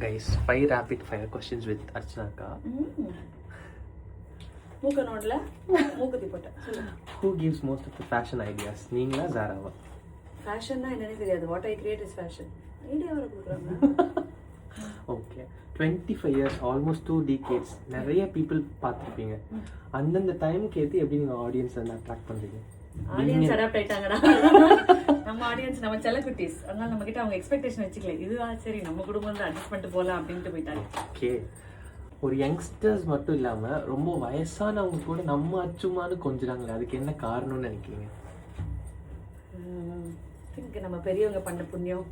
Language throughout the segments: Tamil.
Guys, 5 rapid fire questions with Archana Akka. மூக்க நோடல மூக்குத்தி போட்டேன். Who gives most of the fashion ideas? நீங்களா ஜாராவா? ஃபேஷன்னா என்னன்னே தெரியாது. What I create is fashion. Idea வர கொடுக்குறாங்க. Okay 25 years, almost 2 decades. நிறைய people பார்த்துருப்பீங்க. அந்தந்த டைமுக்கு ஏற்றி எப்படி நீங்கள் ஆடியன்ஸ் வந்து அட்ராக்ட் பண்ணுறீங்க? ஆடியன்ஸ் அடாப்ட் ஆயிட்டாங்கடா. நம்ம ஆடியன்ஸ் நம்ம செல்லக்குட்டீஸ், அதனால நம்ம கிட்ட அவங்க எக்ஸ்பெக்டேஷன் வச்சுக்கல. இதுவா சரி நம்ம குடும்பம் தான் அட்ஜஸ்ட் பண்ணிட்டு போகலாம் அப்படின்ட்டு போயிட்டாங்க. ஓகே, ஒரு யங்ஸ்டர்ஸ் மட்டும் இல்லாமல் ரொம்ப வயசானவங்க கூட நம்ம அச்சுமானு கொஞ்சிறாங்களே, அதுக்கு என்ன காரணம்னு நினைக்கிறீங்க? திங்க் நம்ம பெரியவங்க பண்ண புண்ணியம்,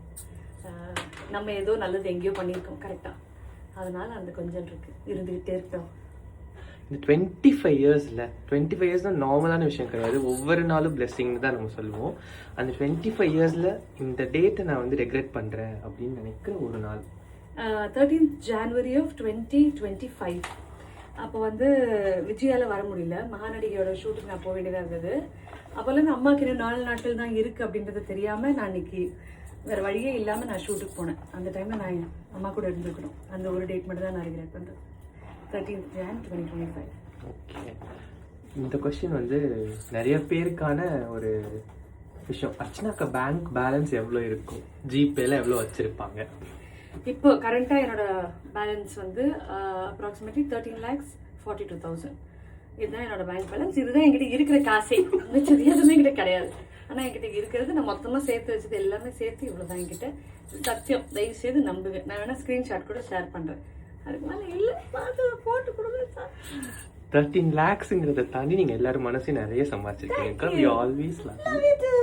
நம்ம ஏதோ நல்லது எங்கேயோ பண்ணியிருக்கோம் கரெக்டாக, அதனால அந்த கொஞ்சம் இருந்துகிட்டே இருக்கோம். இந்த 25 இயர்ஸில் 25 இயர்ஸ்னால் நார்மலான விஷயம் கிடையாது. ஒவ்வொரு நாளும் பிளெஸ்ஸிங்னு தான் நம்ம சொல்லுவோம். அந்த 25 இயர்ஸில் இந்த டேட்டை நான் வந்து ரெக்ரெட் பண்ணுறேன் அப்படின்னு நினைக்கிற ஒரு நாள் 13th January of 2025. அப்போ வந்து விஜயால வர முடியல, மகாநடிகையோட ஷூட்டுக்கு நான் போக வேண்டியதாக இருந்தது. அப்போல்லாம் அம்மாவுக்கு இன்னும் 4 நாட்கள் தான் இருக்குது அப்படின்றது தெரியாமல் நான் இன்னைக்கு வேறு வழியே இல்லாமல் நான் ஷூட்டுக்கு போனேன். அந்த டைமில் நான் அம்மா கூட இருந்துக்கணும். அந்த ஒரு டேட் மட்டும் தான் நான் ரெக்ரெட் பண்ணுறேன். 13th Jan 2025. ஓகே, இந்த கொஸ்டின் வந்து நிறைய பேருக்கான ஒரு விஷயம். அர்ச்சனாக்கா பேங்க் பேலன்ஸ் எவ்வளோ இருக்கும்? ஜிபேல எவ்வளோ வச்சுருப்பாங்க? இப்போ கரண்ட்டாக என்னோட பேலன்ஸ் வந்து அப்ராக்சிமேட்லி 13,42,000. இதுதான் என்னோட பேங்க் பேலன்ஸ். இதுதான் என்கிட்ட இருக்கிற காசே, மிச்சது எதுவுமே என்கிட்ட கிடையாது. ஆனால் என்கிட்ட இருக்கிறது நான் மொத்தமாக சேர்த்து வச்சது எல்லாமே சேர்த்து இவ்வளோ தான் என்கிட்ட. சத்தியம், தயவு செய்து நம்புங்க. நான் வேணால் ஸ்க்ரீன்ஷாட் கூட ஷேர் பண்ணுறேன். அதுக்கு மேலே இல்லை, போட்டு கொடுங்க சார். 13 lakhsங்கிறத தாண்டி நீங்கள் எல்லாரும் மனசையும் நிறைய சம்பாதிச்சிருக்கீங்க. You always love. Love you too.